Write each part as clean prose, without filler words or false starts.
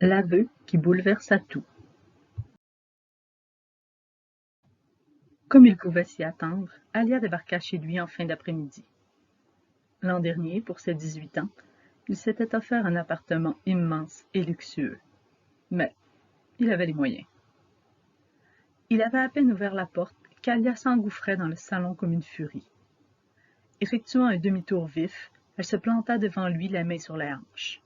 L'aveu qui bouleversa tout. Comme il pouvait s'y attendre, Alia débarqua chez lui en fin d'après-midi. L'an dernier, pour ses 18 ans, il s'était offert un appartement immense et luxueux. Mais il avait les moyens. Il avait à peine ouvert la porte qu'Alia s'engouffrait dans le salon comme une furie. Effectuant un demi-tour vif, elle se planta devant lui, la main sur les hanches.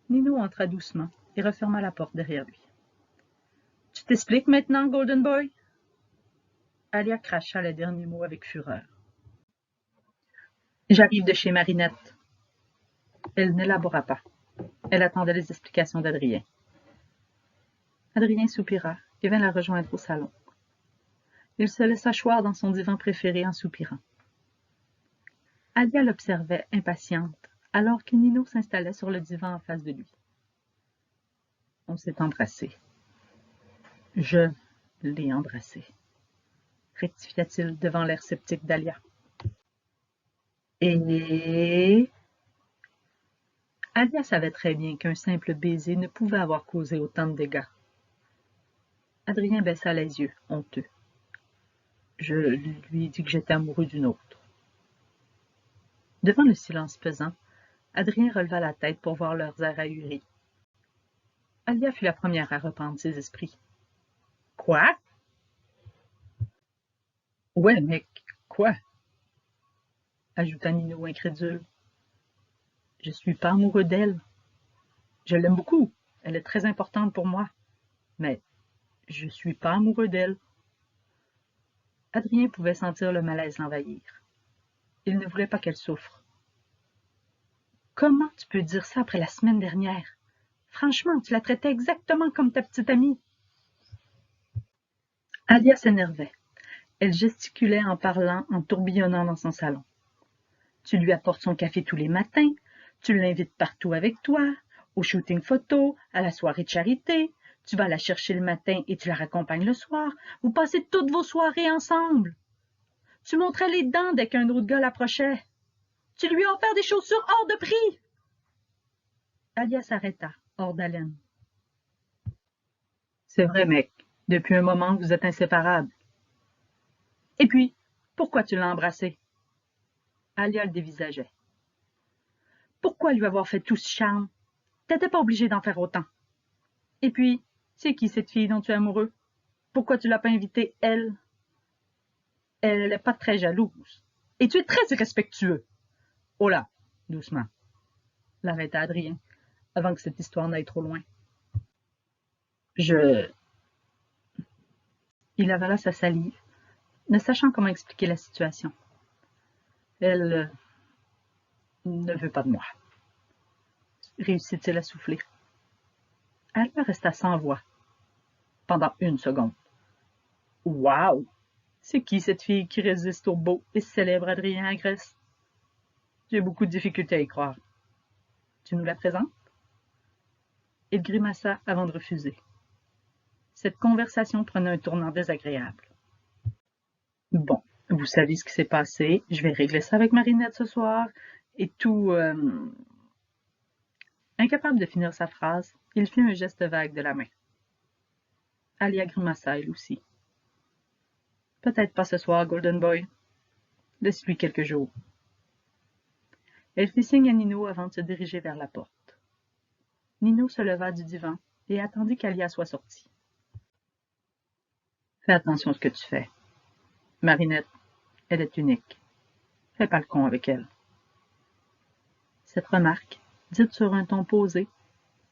Nino entra doucement et referma la porte derrière lui. « Tu t'expliques maintenant, Golden Boy ?» Alia cracha les derniers mots avec fureur. « J'arrive de chez Marinette. » Elle n'élabora pas. Elle attendait les explications d'Adrien. Adrien soupira et vint la rejoindre au salon. Il se laissa choir dans son divan préféré en soupirant. Alia l'observait impatiente, alors que Nino s'installait sur le divan en face de lui. On s'est embrassé. Je l'ai embrassé, rectifia-t-il devant l'air sceptique d'Alia. Et... Alia savait très bien qu'un simple baiser ne pouvait avoir causé autant de dégâts. Adrien baissa les yeux, honteux. Je lui ai dit que j'étais amoureux d'une autre. Devant le silence pesant, Adrien releva la tête pour voir leurs airs ahuris. Alia fut la première à reprendre ses esprits. « Quoi? »« Ouais, mec, quoi? » ajouta Nino incrédule. « Je suis pas amoureux d'elle. Je l'aime beaucoup, elle est très importante pour moi, mais je suis pas amoureux d'elle. » Adrien pouvait sentir le malaise l'envahir. Il ne voulait pas qu'elle souffre. « Comment tu peux dire ça après la semaine dernière? Franchement, tu la traitais exactement comme ta petite amie. » Alia s'énervait. Elle gesticulait en parlant, en tourbillonnant dans son salon. « Tu lui apportes son café tous les matins, tu l'invites partout avec toi, au shooting photo, à la soirée de charité, tu vas la chercher le matin et tu la raccompagnes le soir, vous passez toutes vos soirées ensemble. Tu montrais les dents dès qu'un autre gars l'approchait. Tu lui as offert des chaussures hors de prix. » Alia s'arrêta, hors d'haleine. « C'est vrai, mec, depuis un moment vous êtes inséparables. » « Et puis, pourquoi tu l'as embrassé? » Alia le dévisageait. « Pourquoi lui avoir fait tout ce charme? T'étais pas obligé d'en faire autant. Et puis, c'est qui cette fille dont tu es amoureux? Pourquoi tu l'as pas invitée, elle? Elle est pas très jalouse. Et tu es très irrespectueux. » « Oh là, doucement, » l'arrêta Adrien, avant que cette histoire n'aille trop loin. « Il avala sa salive, ne sachant comment expliquer la situation. « Elle ne veut pas de moi. » réussit-il à souffler. Alia resta sans voix, pendant une seconde. « Wow! C'est qui cette fille qui résiste au beau et célèbre Adrien Agreste? J'ai beaucoup de difficultés à y croire. Tu nous la présentes? » Il grimaça avant de refuser. Cette conversation prenait un tournant désagréable. « Bon, vous savez ce qui s'est passé. Je vais régler ça avec Marinette ce soir. Et tout... Incapable de finir sa phrase, il fit un geste vague de la main. Alia grimaça elle aussi. « Peut-être pas ce soir, Golden Boy. Laisse-lui quelques jours. » Elle fit signe à Nino avant de se diriger vers la porte. Nino se leva du divan et attendit qu'Alia soit sortie. « Fais attention à ce que tu fais. Marinette, elle est unique. Fais pas le con avec elle. » Cette remarque, dite sur un ton posé,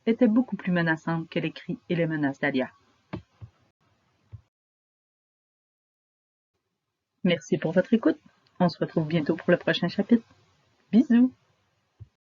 était beaucoup plus menaçante que les cris et les menaces d'Alia. Merci pour votre écoute. On se retrouve bientôt pour le prochain chapitre. Bisous!